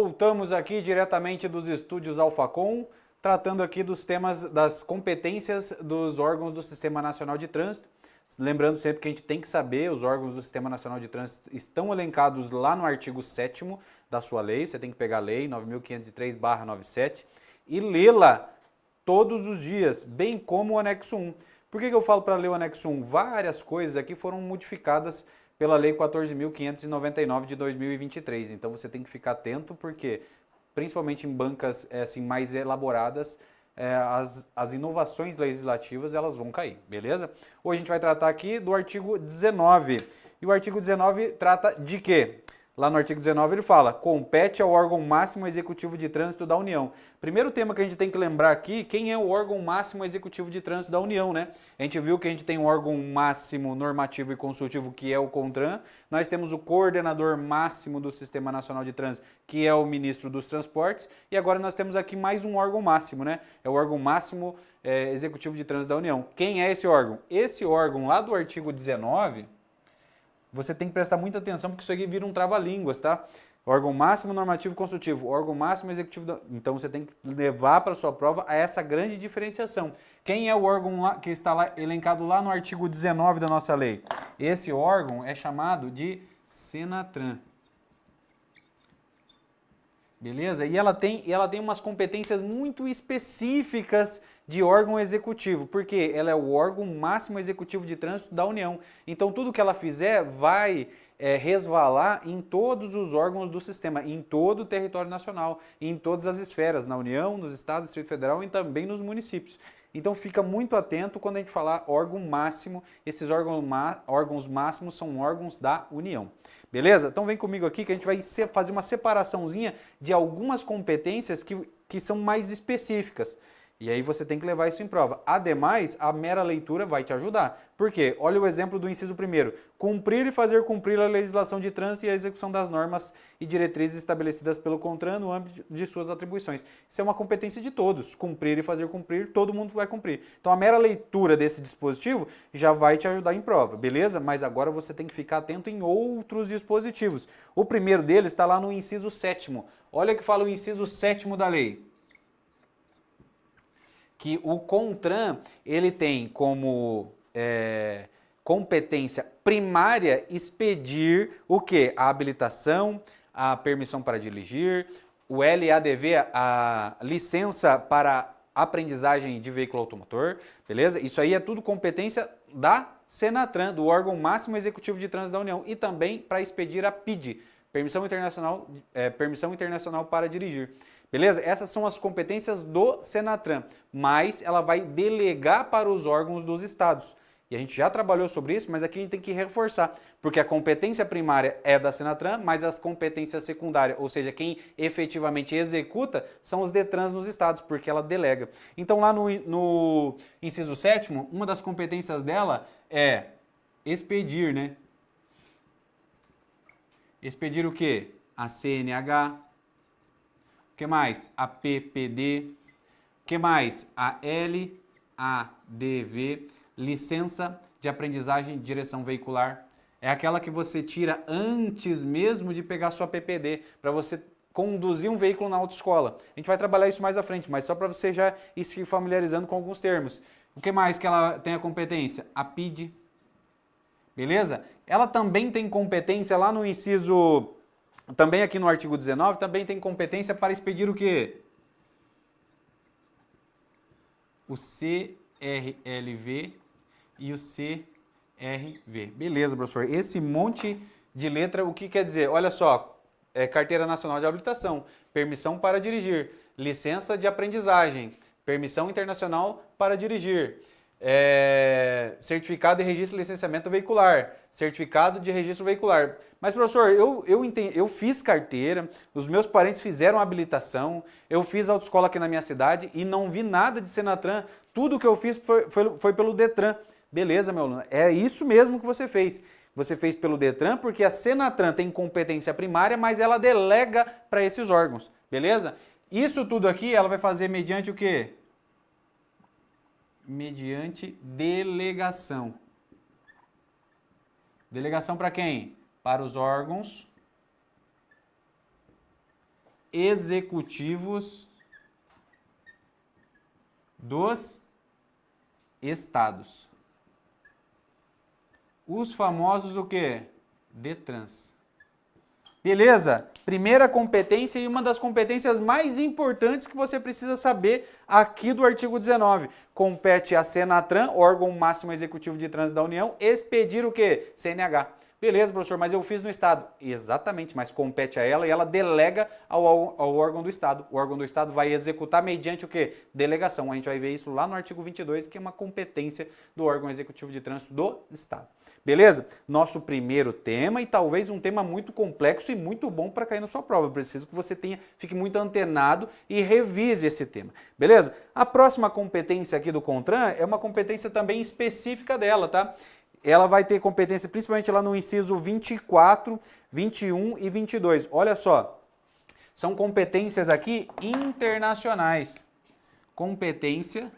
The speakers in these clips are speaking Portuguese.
Voltamos aqui diretamente dos estúdios Alfacom, tratando aqui dos temas das competências dos órgãos do Sistema Nacional de Trânsito. Lembrando sempre que a gente tem que saber, os órgãos do Sistema Nacional de Trânsito estão elencados lá no artigo 7º da sua lei, você tem que pegar a lei 9.503/97 e lê-la todos os dias, bem como o anexo 1. Por que eu falo para ler o anexo 1? Várias coisas aqui foram modificadas pela Lei 14.599 de 2023. Então você tem que ficar atento porque, principalmente em bancas assim, mais elaboradas, as inovações legislativas elas vão cair, beleza? Hoje a gente vai tratar aqui do artigo 19. E o artigo 19 trata de quê? Lá no artigo 19 ele fala, compete ao órgão máximo executivo de trânsito da União. Primeiro tema que a gente tem que lembrar aqui, quem é o órgão máximo executivo de trânsito da União, né? A gente viu que a gente tem um órgão máximo normativo e consultivo, que é o CONTRAN. Nós temos o coordenador máximo do Sistema Nacional de Trânsito, que é o ministro dos Transportes. E agora nós temos aqui mais um órgão máximo, né? É o órgão máximo executivo de trânsito da União. Quem é esse órgão? Esse órgão lá do artigo 19... Você tem que prestar muita atenção porque isso aqui vira um trava-línguas, tá? Órgão máximo normativo consultivo, órgão máximo executivo... Então você tem que levar para a sua prova a essa grande diferenciação. Quem é o órgão lá, que está lá, elencado lá no artigo 19 da nossa lei? Esse órgão é chamado de Senatran. Beleza? E ela tem umas competências muito específicas de órgão executivo, porque ela é o órgão máximo executivo de trânsito da União. Então tudo que ela fizer vai resvalar em todos os órgãos do sistema, em todo o território nacional, em todas as esferas, na União, nos estados, no Distrito Federal e também nos municípios. Então fica muito atento quando a gente falar órgão máximo, esses órgãos máximos são órgãos da União. Beleza? Então vem comigo aqui que a gente vai fazer uma separaçãozinha de algumas competências que são mais específicas. E aí você tem que levar isso em prova. Ademais, a mera leitura vai te ajudar. Por quê? Olha o exemplo do inciso 1º. Cumprir e fazer cumprir a legislação de trânsito e a execução das normas e diretrizes estabelecidas pelo CONTRAN no âmbito de suas atribuições. Isso é uma competência de todos. Cumprir e fazer cumprir, todo mundo vai cumprir. Então a mera leitura desse dispositivo já vai te ajudar em prova, beleza? Mas agora você tem que ficar atento em outros dispositivos. O primeiro deles está lá no inciso 7º. Olha o que fala o inciso 7º da lei. Que o CONTRAN ele tem como competência primária expedir o quê? A habilitação, a permissão para dirigir, o LADV, a licença para aprendizagem de veículo automotor, beleza? Isso aí é tudo competência da Senatran, do órgão máximo executivo de trânsito da União, e também para expedir a PID, permissão internacional para dirigir. Beleza? Essas são as competências do Senatran, mas ela vai delegar para os órgãos dos estados. E a gente já trabalhou sobre isso, mas aqui a gente tem que reforçar, porque a competência primária é da Senatran, mas as competências secundárias, ou seja, quem efetivamente executa, são os DETRANs nos estados, porque ela delega. Então lá no inciso 7º, uma das competências dela é expedir, né? Expedir o quê? A CNH. O que mais? A PPD. O que mais? A LADV, licença de aprendizagem de direção veicular. É aquela que você tira antes mesmo de pegar sua PPD, para você conduzir um veículo na autoescola. A gente vai trabalhar isso mais à frente, mas só para você já ir se familiarizando com alguns termos. O que mais que ela tem a competência? A PID. Beleza? Ela também tem competência lá no inciso... Também aqui no artigo 19, também tem competência para expedir o quê? O CRLV e o CRV. Beleza, professor. Esse monte de letra, o que quer dizer? Olha só, Carteira Nacional de Habilitação, permissão para dirigir, licença de aprendizagem, permissão internacional para dirigir, certificado de registro e licenciamento veicular, certificado de registro veicular. Mas, professor, eu fiz carteira, os meus parentes fizeram habilitação, eu fiz autoescola aqui na minha cidade e não vi nada de Senatran. Tudo que eu fiz foi pelo DETRAN. Beleza, meu aluno? É isso mesmo que você fez. Você fez pelo DETRAN porque a Senatran tem competência primária, mas ela delega para esses órgãos. Beleza? Isso tudo aqui ela vai fazer mediante o quê? Mediante delegação. Delegação para quem? Para os órgãos executivos dos estados. Os famosos o quê? DETRANS. Beleza? Primeira competência e uma das competências mais importantes que você precisa saber aqui do artigo 19. Compete à Senatran, órgão máximo executivo de trânsito da União, expedir o quê? CNH. Beleza, professor, mas eu fiz no Estado. Exatamente, mas compete a ela e ela delega ao órgão do Estado. O órgão do Estado vai executar mediante o quê? Delegação. A gente vai ver isso lá no artigo 22, que é uma competência do órgão executivo de trânsito do Estado. Beleza? Nosso primeiro tema e talvez um tema muito complexo e muito bom para cair na sua prova. Eu preciso que você fique muito antenado e revise esse tema. Beleza? A próxima competência aqui do CONTRAN é uma competência também específica dela, tá? Ela vai ter competência principalmente lá no inciso 24, 21 e 22. Olha só, são competências aqui internacionais. Competência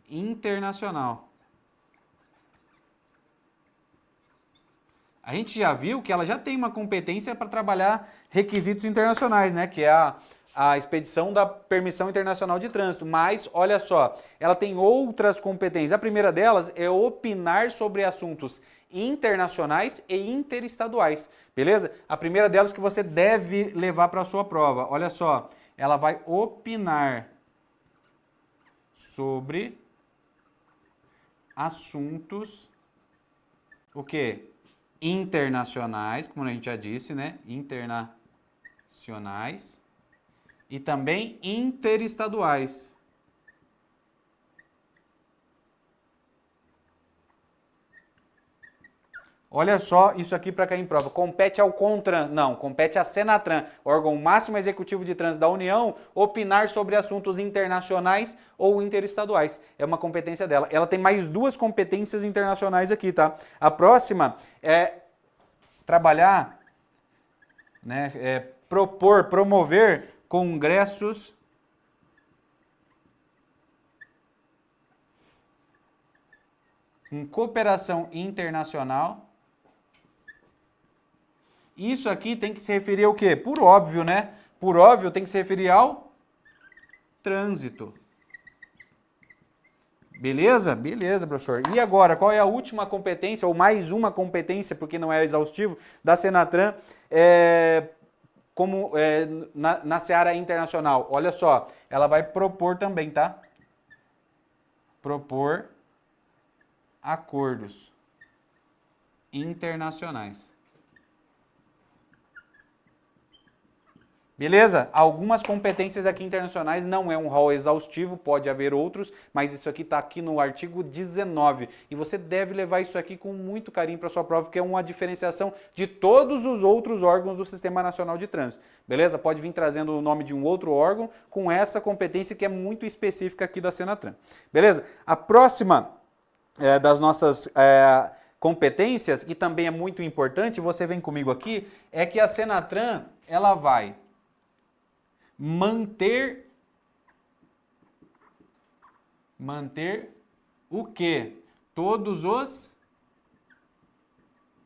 internacional. A gente já viu que ela já tem uma competência para trabalhar requisitos internacionais, né? Que é a expedição da permissão internacional de trânsito, mas olha só, ela tem outras competências. A primeira delas é opinar sobre assuntos internacionais e interestaduais, beleza? A primeira delas que você deve levar para a sua prova, olha só, ela vai opinar sobre assuntos, o quê? Internacionais, como a gente já disse, né? Internacionais. E também interestaduais. Olha só isso aqui para cair em prova. Compete ao CONTRAN, não, compete à Senatran, órgão máximo executivo de trânsito da União, opinar sobre assuntos internacionais ou interestaduais. É uma competência dela. Ela tem mais duas competências internacionais aqui, tá? A próxima é trabalhar, né, promover congressos com cooperação internacional. Isso aqui tem que se referir ao quê? Por óbvio, né? Por óbvio, tem que se referir ao trânsito. Beleza? Beleza, professor. E agora, qual é a última competência, ou mais uma competência, porque não é exaustivo, da Senatran, na seara internacional? Olha só, ela vai propor também, tá? Propor acordos internacionais. Beleza? Algumas competências aqui internacionais não é um rol exaustivo, pode haver outros, mas isso aqui está aqui no artigo 19. E você deve levar isso aqui com muito carinho para sua prova, porque é uma diferenciação de todos os outros órgãos do Sistema Nacional de Trânsito. Beleza? Pode vir trazendo o nome de um outro órgão com essa competência que é muito específica aqui da Senatran. Beleza? A próxima das nossas competências, e também é muito importante, você vem comigo aqui, é que a Senatran, ela vai manter o quê? Todos os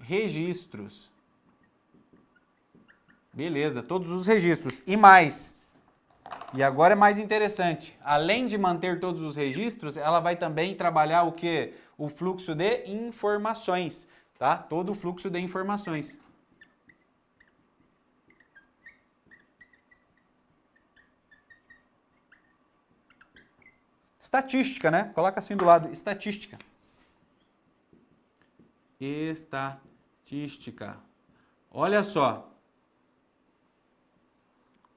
registros. Beleza, todos os registros. E mais, e agora é mais interessante, além de manter todos os registros, ela vai também trabalhar o quê? O fluxo de informações, tá? Todo o fluxo de informações. Estatística, né? Coloca assim do lado, estatística. Estatística. Olha só.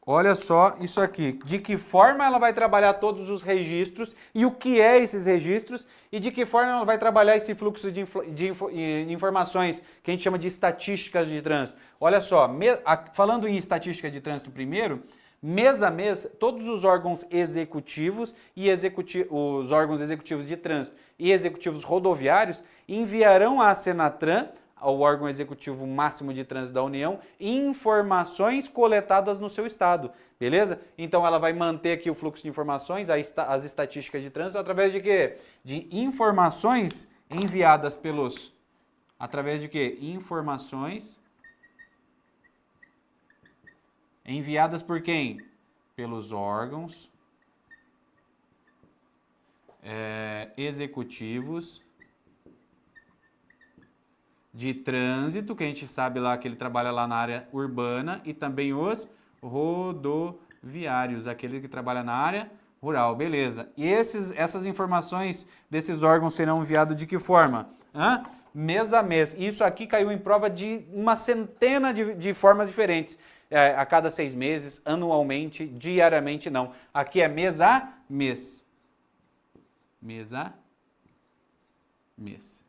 Olha só isso aqui. De que forma ela vai trabalhar todos os registros e o que é esses registros e de que forma ela vai trabalhar esse fluxo de informações que a gente chama de estatísticas de trânsito. Olha só, falando em estatística de trânsito primeiro, mês a mês, todos os órgãos executivos e os órgãos executivos de trânsito e executivos rodoviários enviarão à Senatran, ao órgão executivo máximo de trânsito da União, informações coletadas no seu estado, beleza? Então ela vai manter aqui o fluxo de informações, as estatísticas de trânsito, através de quê? De informações enviadas através de quê? Informações enviadas por quem? Pelos órgãos executivos de trânsito, que a gente sabe lá que ele trabalha lá na área urbana, e também os rodoviários, aquele que trabalha na área rural, beleza. E essas informações desses órgãos serão enviadas de que forma? Mês a mês. Isso aqui caiu em prova de uma centena de formas diferentes. A cada 6 meses, anualmente, diariamente, não. Aqui é mês a mês. Mês a mês.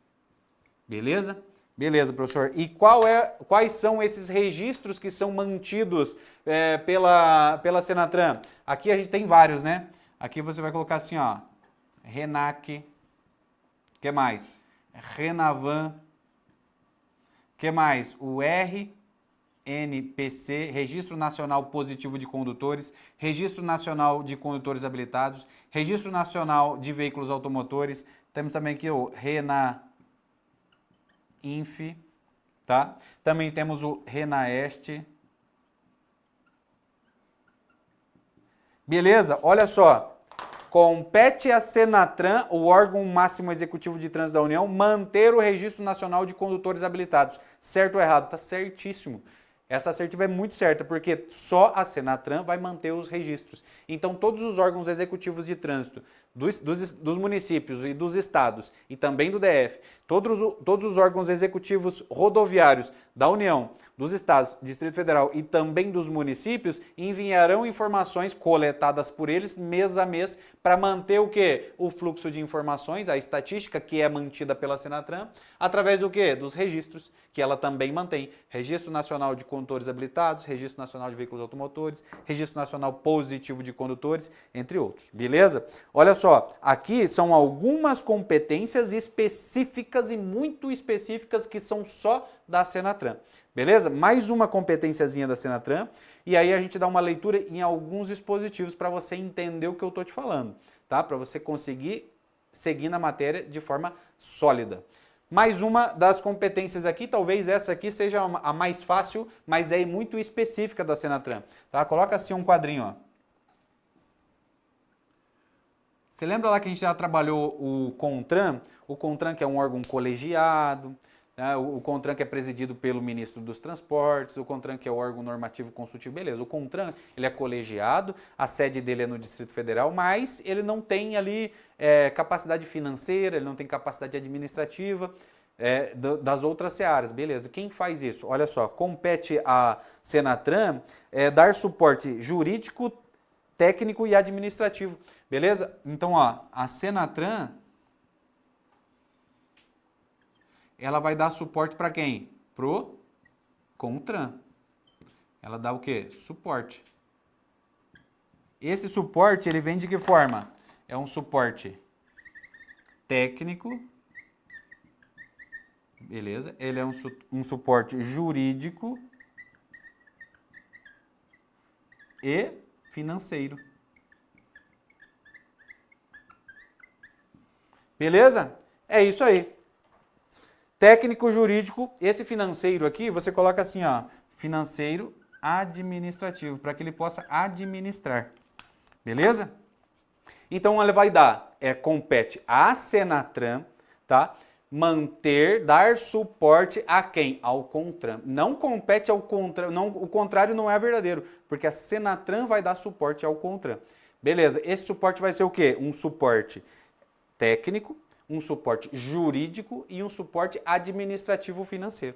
Beleza? Beleza, professor. E quais são esses registros que são mantidos pela Senatran? Aqui a gente tem vários, né? Aqui você vai colocar assim, ó, RENAC, que mais? RENAVAN, que mais? O RNPC, Registro Nacional Positivo de Condutores, Registro Nacional de Condutores Habilitados, Registro Nacional de Veículos Automotores, temos também aqui o RENAINF, tá? Também temos o RENAEST. Beleza? Olha só. Compete à Senatran, o órgão máximo executivo de trânsito da União, manter o Registro Nacional de Condutores Habilitados. Certo ou errado? Tá certíssimo. Essa assertiva é muito certa, porque só a Senatran vai manter os registros. Então, todos os órgãos executivos de trânsito dos municípios e dos estados, e também do DF, todos os órgãos executivos rodoviários da União, dos estados, Distrito Federal e também dos municípios, enviarão informações coletadas por eles mês a mês para manter o quê? O fluxo de informações, a estatística que é mantida pela Senatran, através do quê? Dos registros, que ela também mantém. Registro Nacional de Condutores Habilitados, Registro Nacional de Veículos Automotores, Registro Nacional Positivo de Condutores, entre outros. Beleza? Olha só, aqui são algumas competências específicas e muito específicas que são só da Senatran. Beleza? Mais uma competênciazinha da Senatran, e aí a gente dá uma leitura em alguns dispositivos para você entender o que eu estou te falando, tá? Para você conseguir seguir na matéria de forma sólida. Mais uma das competências aqui, talvez essa aqui seja a mais fácil, mas é muito específica da Senatran, tá? Coloca assim um quadrinho, ó. Você lembra lá que a gente já trabalhou o CONTRAN? O CONTRAN que é um órgão colegiado, né? O CONTRAN que é presidido pelo ministro dos Transportes, o CONTRAN que é o órgão normativo consultivo, beleza. O CONTRAN, ele é colegiado, a sede dele é no Distrito Federal, mas ele não tem ali capacidade financeira, ele não tem capacidade administrativa das outras searas, beleza. Quem faz isso? Olha só, compete à Senatran dar suporte jurídico, técnico e administrativo, beleza? Então, ó, a Senatran, ela vai dar suporte para quem? Pro CONTRAN. Ela dá o quê? Suporte. Esse suporte, ele vem de que forma? É um suporte técnico, beleza? Ele é um suporte jurídico e financeiro. Beleza? É isso aí. Técnico, jurídico, esse financeiro aqui, você coloca assim, ó, financeiro administrativo, para que ele possa administrar. Beleza? Então, ele vai dar, compete à Senatran, tá? Dar suporte a quem? Ao CONTRAN. Não compete ao CONTRAN, não, o contrário não é verdadeiro, porque a Senatran vai dar suporte ao CONTRAN. Beleza, esse suporte vai ser o quê? Um suporte técnico, um suporte jurídico e um suporte administrativo financeiro.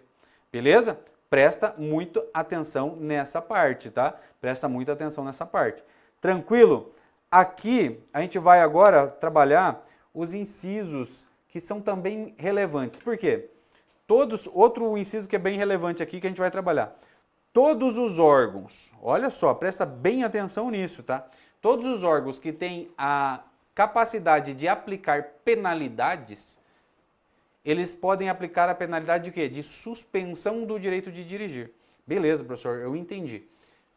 Beleza? Presta muito atenção nessa parte, tá? Presta muita atenção nessa parte. Tranquilo? Aqui a gente vai agora trabalhar os incisos que são também relevantes. Por quê? Outro inciso que é bem relevante aqui que a gente vai trabalhar. Todos os órgãos, olha só, presta bem atenção nisso, tá? Todos os órgãos que têm a capacidade de aplicar penalidades, eles podem aplicar a penalidade de quê? De suspensão do direito de dirigir. Beleza, professor, eu entendi.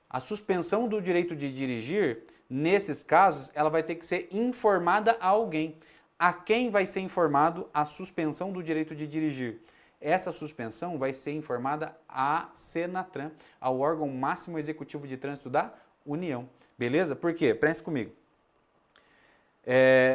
A suspensão do direito de dirigir, nesses casos, ela vai ter que ser informada a alguém. A quem vai ser informado a suspensão do direito de dirigir? essa suspensão vai ser informada à Senatran, ao órgão máximo executivo de trânsito da União. Beleza? Por quê? Pense comigo.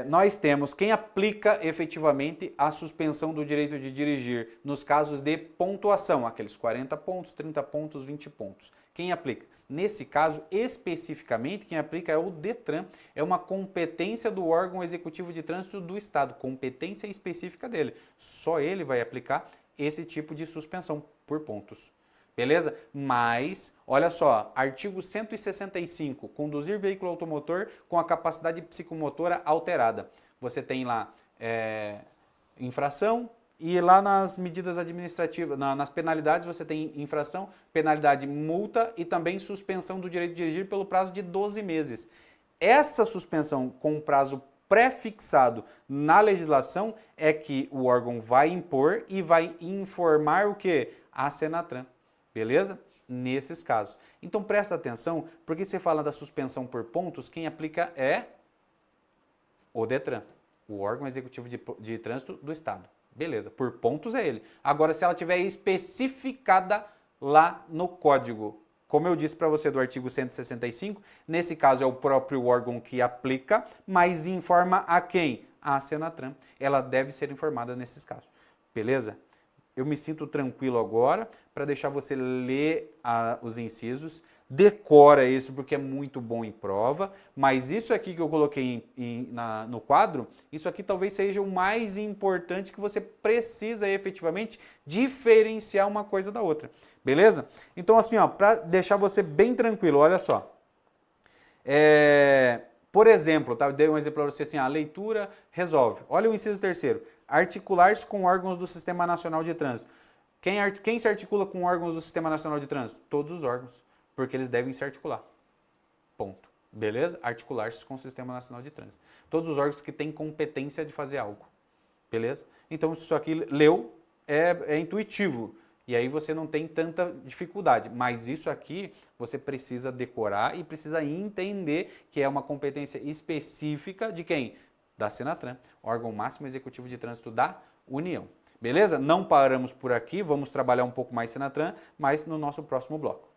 Nós temos quem aplica efetivamente a suspensão do direito de dirigir nos casos de pontuação, aqueles 40 pontos, 30 pontos, 20 pontos. Quem aplica? Nesse caso, especificamente, quem aplica é o DETRAN, é uma competência do órgão executivo de trânsito do Estado, competência específica dele. Só ele vai aplicar esse tipo de suspensão por pontos. Beleza? Mas, olha só, artigo 165, conduzir veículo automotor com a capacidade psicomotora alterada. Você tem lá infração e lá nas medidas administrativas, nas penalidades você tem infração, penalidade multa e também suspensão do direito de dirigir pelo prazo de 12 meses. Essa suspensão com prazo pré-fixado na legislação é que o órgão vai impor e vai informar o quê? A Senatran. Beleza? Nesses casos. Então presta atenção, porque você fala da suspensão por pontos, quem aplica é o DETRAN, o órgão executivo de trânsito do Estado. Beleza, por pontos é ele. Agora, se ela tiver especificada lá no código, como eu disse para você do artigo 165, nesse caso é o próprio órgão que aplica, mas informa a quem? A Senatran. Ela deve ser informada nesses casos. Beleza? Eu me sinto tranquilo agora para deixar você ler os incisos, decora isso porque é muito bom em prova, mas isso aqui que eu coloquei no quadro, isso aqui talvez seja o mais importante que você precisa efetivamente diferenciar uma coisa da outra, beleza? Então assim, para deixar você bem tranquilo, olha só, por exemplo, tá? Eu dei um exemplo para você assim, a leitura resolve. Olha o inciso 3º, articular-se com órgãos do Sistema Nacional de Trânsito. Quem se articula com órgãos do Sistema Nacional de Trânsito? Todos os órgãos, porque eles devem se articular. Ponto. Beleza? Articular-se com o Sistema Nacional de Trânsito. Todos os órgãos que têm competência de fazer algo. Beleza? Então, isso aqui leu, é intuitivo. E aí você não tem tanta dificuldade. Mas isso aqui você precisa decorar e precisa entender que é uma competência específica de quem? Da Senatran, órgão máximo executivo de trânsito da União. Beleza? Não paramos por aqui, vamos trabalhar um pouco mais Senatran, mas no nosso próximo bloco.